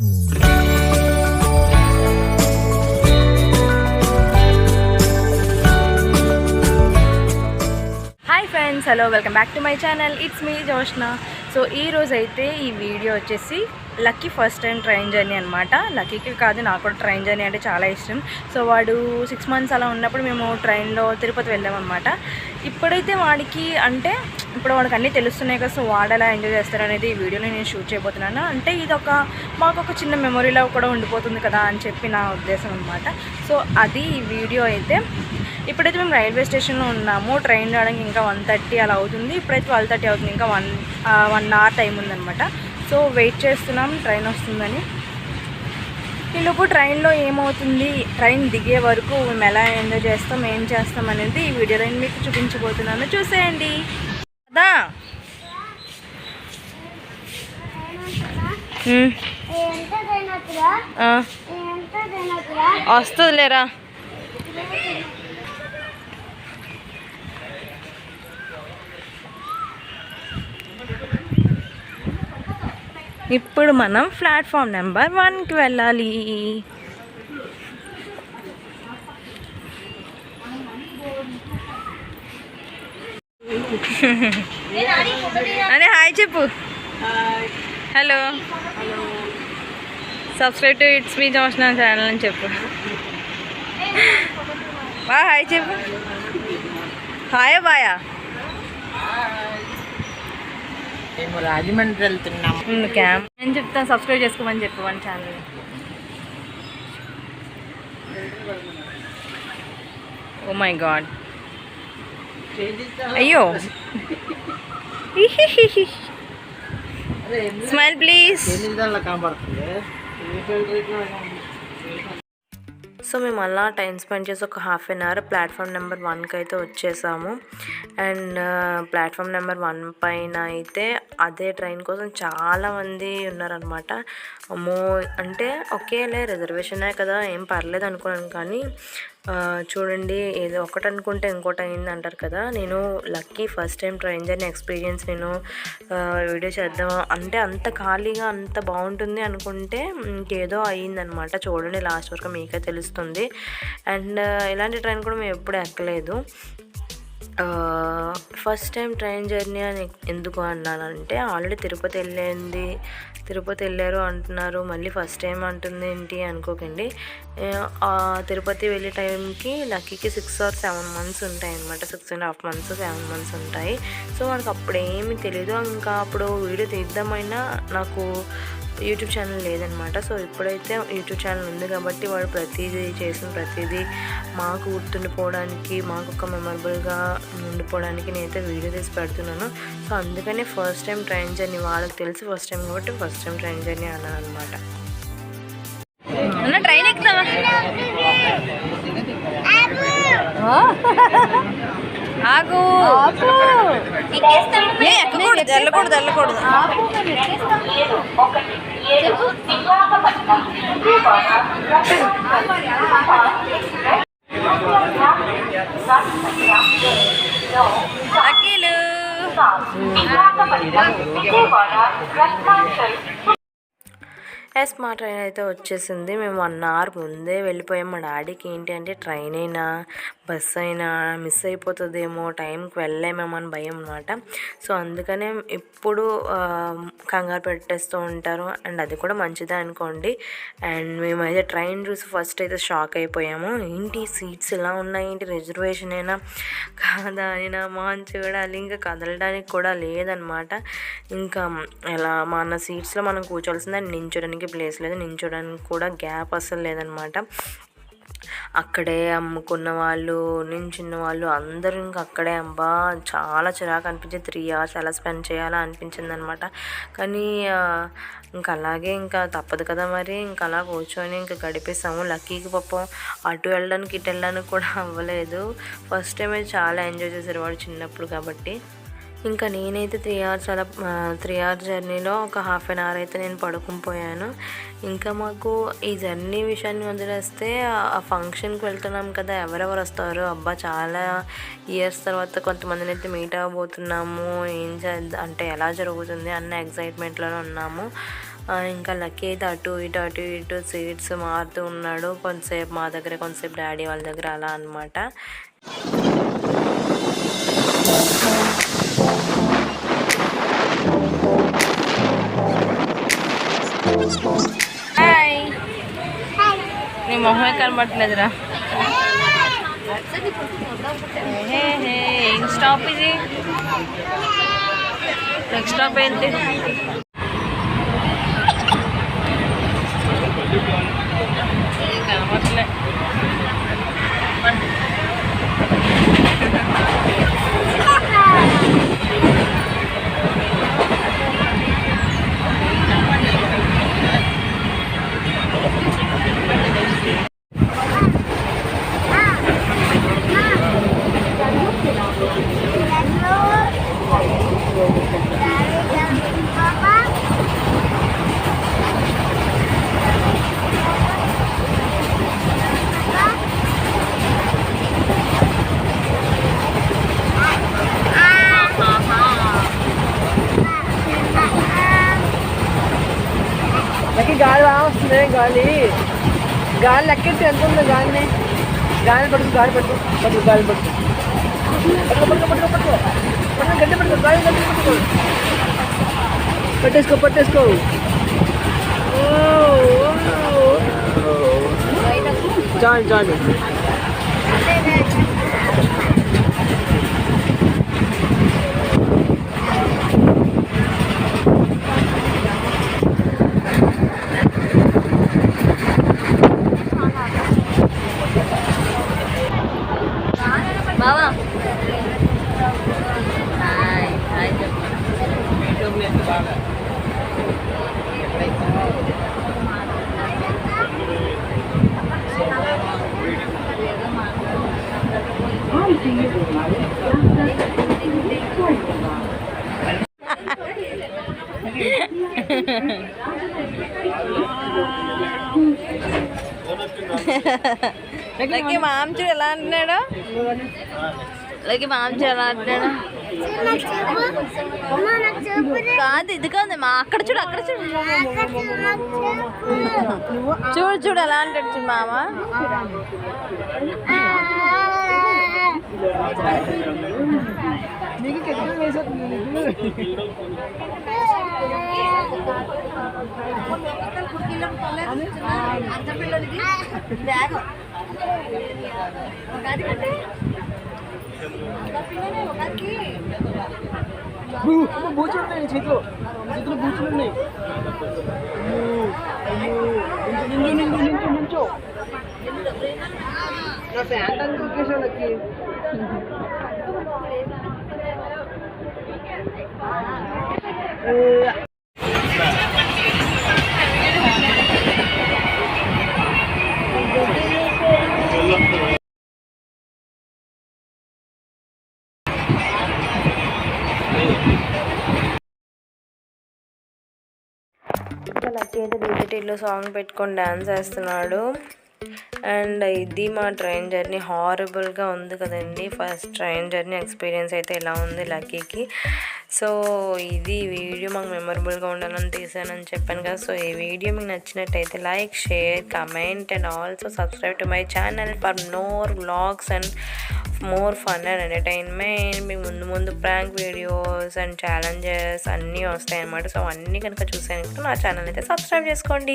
Hi friends, hello, welcome back to my channel. It's me Joshna. So ఈరోజు అయితే ఈ video వచ్చేసి lucky first time train journey అనమాట. లక్కీకి కాదు, నాకు కూడా ట్రైన్ జర్నీ అంటే చాలా ఇష్టం. సో వాడు 6 months అలా ఉన్నప్పుడు మేము ట్రైన్లో తిరుపతి వెళ్ళామన్నమాట. ఇప్పుడైతే వాడికి అంటే ఇప్పుడు వాడికి అన్నీ తెలుస్తున్నాయి కదా, సో వాడు ఎలా ఎంజాయ్ చేస్తారు అనేది ఈ వీడియోలో నేను షూట్ చేయబోతున్నాను. అంటే ఇది మాకు ఒక చిన్న మెమొరీలో కూడా ఉండిపోతుంది కదా అని చెప్పి నా ఉద్దేశం అనమాట. సో అది ఈ వీడియో అయితే. ఇప్పుడైతే మేము రైల్వే స్టేషన్లో ఉన్నాము. ట్రైన్ రావడానికి ఇంకా 1:30 అలా అవుతుంది. ఇప్పుడైతే 12:30 అవుతుంది. ఇంకా 1 hour టైం ఉందన్నమాట. సో వెయిట్ చేస్తున్నాం ట్రైన్ వస్తుందని. ఈలోపు ట్రైన్లో ఏమవుతుంది, ట్రైన్ దిగే వరకు మేము ఎలా ఎంజాయ్ చేస్తాం, ఏం చేస్తాం అనేది ఈ వీడియోలో నేను మీకు చూపించబోతున్నాను. చూసేయండి. అదా వస్తుంది లేరా. ఇప్పుడు మనం ప్లాట్ఫామ్ నెంబర్ 1కి వెళ్ళాలి. అనే హాయ్ చెప్పు. Hello, subscribe to it's me Joshna channel అని చెప్పు. బా హాయ్ చెప్పు. హాయ్ బాయా. మేము రాజమండ్రి వెళ్తున్నాం. క్యామ్ నేను చెప్తాను, సబ్స్క్రైబ్ చేసుకోమని చెప్పు మన ఛానల్. ఓ మై గాడ్, అయ్యో. Smile please. సో మేము అలా టైం స్పెండ్ చేసి ఒక 1/2 hour ప్లాట్ఫామ్ నెంబర్ 1కి అయితే వచ్చేసాము. అండ్ ప్లాట్ఫామ్ నెంబర్ 1 పైన అయితే అదే ట్రైన్ కోసం చాలామంది ఉన్నారనమాట. అమ్మో, అంటే ఒకేలే రిజర్వేషనే కదా, ఏం పర్లేదు అనుకున్నాను. కానీ చూడండి, ఏదో ఒకటి అనుకుంటే ఇంకోటి అయింది అంటారు కదా. నేను lucky first time train journey experience నేను వీడియో చేద్దాం అంటే అంత ఖాళీగా అంత బాగుంటుంది అనుకుంటే ఇంకేదో అయ్యిందనమాట. చూడండి, లాస్ట్ వరకు మీకే తెలుస్తుంది. అండ్ ఇలాంటి ట్రైన్ కూడా మేము ఎప్పుడు ఎక్కలేదు. ఫస్ట్ టైం ట్రైన్ జర్నీ అని ఎందుకు అన్నానంటే, ఆల్రెడీ తిరుపతి వెళ్ళారు అంటున్నారు, మళ్ళీ ఫస్ట్ టైం అంటుంది ఏంటి అనుకోకండి. తిరుపతి వెళ్ళే టైంకి లక్కీకి 6 or 7 months ఉంటాయి అనమాట. 6.5 months 7 months ఉంటాయి. సో వాడికి అప్పుడు ఏమీ తెలీదు. ఇంకా అప్పుడు వీడియో తీద్దామైనా నాకు యూట్యూబ్ ఛానల్ లేదనమాట. సో ఇప్పుడైతే యూట్యూబ్ ఛానల్ ఉంది కాబట్టి వాడు చేసిన ప్రతిదీ మాకు గుర్తుండిపోవడానికి, మాకు ఒక మెమరబుల్గా ఉండిపోవడానికి నేనైతే వీడియో తీసి పెడుతున్నాను. సో అందుకనే ఫస్ట్ టైం ట్రైన్ జర్నీ, వాళ్ళకి తెలిసి ఫస్ట్ టైం కాబట్టి ఫస్ట్ టైం ట్రైన్ జర్నీ అన్నాను అనమాట. ట్రైన్ ఎక్కుతావా? ఆగు, వెళ్ళకూడదు. అఖిలు మా ట్రైన్ అయితే వచ్చేసింది. మేము 1 hour ముందే వెళ్ళిపోయాం. మా డాడీకి ఏంటి అంటే ట్రైన్ అయినా బస్ అయినా మిస్ అయిపోతుందేమో, టైంకి వెళ్ళలేమేమో అని భయం అనమాట. సో అందుకనే ఎప్పుడు కంగారు పెట్టేస్తూ ఉంటారు. అండ్ అది కూడా మంచిదే అనుకోండి. అండ్ మేమైతే ట్రైన్ చూసి ఫస్ట్ అయితే షాక్ అయిపోయాము. ఏంటి సీట్స్ ఇలా ఉన్నాయి, ఏంటి రిజర్వేషన్ అయినా కాదా అయినా మాని చూడాలి, ఇంకా కదలడానికి కూడా లేదనమాట. ఇంకా ఎలా మన సీట్స్లో మనం కూర్చోవలసిందే, నించోడానికి ప్లేస్ లేదు, నించోడానికి కూడా గ్యాప్ అసలు లేదనమాట. అక్కడే అమ్ముకున్న వాళ్ళు, నించున్న వాళ్ళు అందరూ ఇంకా అక్కడే. అబ్బా, చాలా చిరాకు అనిపించింది. 3 hours ఎలా స్పెండ్ చేయాలా అనిపించింది అనమాట. కానీ ఇంకా అలాగే ఇంకా తప్పదు కదా మరి, ఇంకా అలా కూర్చొని ఇంకా గడిపేసాము. లక్కీకి పాపం అటు వెళ్ళడానికి ఇటు వెళ్ళడానికి కూడా అవ్వలేదు. ఫస్ట్ టైం అయితే చాలా ఎంజాయ్ చేశారు వాడు చిన్నప్పుడు కాబట్టి. ఇంకా నేనైతే 3 hours జర్నీలో ఒక 1/2 hour అయితే నేను పడుకుని పోయాను. ఇంకా మాకు ఈ జర్నీ విషయాన్ని వదిలేస్తే ఆ ఫంక్షన్కి వెళ్తున్నాం కదా, ఎవరెవరు వస్తారు, అబ్బా చాలా ఇయర్స్ తర్వాత కొంతమందిని అయితే మీట్ అవ్వబోతున్నాము, ఏం అంటే ఎలా జరుగుతుంది అన్న ఎక్సైట్మెంట్లోనే ఉన్నాము. ఇంకా లక్కీ అయితే అటు ఇటు సీట్స్ మారుతూ ఉన్నాడు. కొంతసేపు మా దగ్గర, కొంతసేపు డాడీ వాళ్ళ దగ్గర, అలా అనమాట. హాయ్, నీ మొహమే కనబట్టలేదురా. ఏం స్టాప్ ఇది? నెక్స్ట్ స్టాప్ ఏంటి? కనబట్టలే. లక్కీ గాలి బాగా వస్తుంది. గాలి గాలి లెక్కెట్టు ఎంత ఉందో గాలిని. గాలి పడుతు గాలి పట్టు పట్టు గాలి పట్టు పట్టుకో పట్టుకో పట్టుకో పట్టుకో గడ్డి పట్టుకో గాలి గడ్డి పట్టుకో పట్టేసుకో పట్టేసుకో. చాలు చాలు. బావా లక్కీ మాంచు ఎలా అంటున్నాడు? లక్కీ మాంచు ఎలా అంటున్నాడు? కాదు, ఇది కాదు మా అక్కడ చూడు, అక్కడ చూడు, చూడు చూడు ఎలా అంటాడు చూడు మామ. బూచులు ఉన్నాయి చేతిలో, చేతిలో బూచులు ఉన్నాయి. నించో నా ఫ్యాన్ అంతా ఒకేసారికి. ఇంకా లక్కీ అయితే డీజేటీలో సాంగ్ పెట్టుకొని డ్యాన్స్ వేస్తున్నాడు. అండ్ ఇది మా ట్రైన్ జర్నీ. హారబుల్గా ఉంది కదండి. ఫస్ట్ ట్రైన్ జర్నీ ఎక్స్పీరియన్స్ అయితే ఇలా ఉంది లక్కీకి. సో ఇది వీడియో మాకు మెమరబుల్గా ఉండాలని తీసానని చెప్పాను కదా. సో ఈ వీడియో మీకు నచ్చినట్టయితే like, share, comment and also subscribe to my channel for more vlogs and more fun and entertainment. మీకు ముందు ప్రాంక్ వీడియోస్ అండ్ ఛాలెంజెస్ అన్నీ వస్తాయి అన్నమాట. సో అన్నీ కనుక చూసాను నా ఛానల్ అయితే సబ్స్క్రైబ్ చేసుకోండి.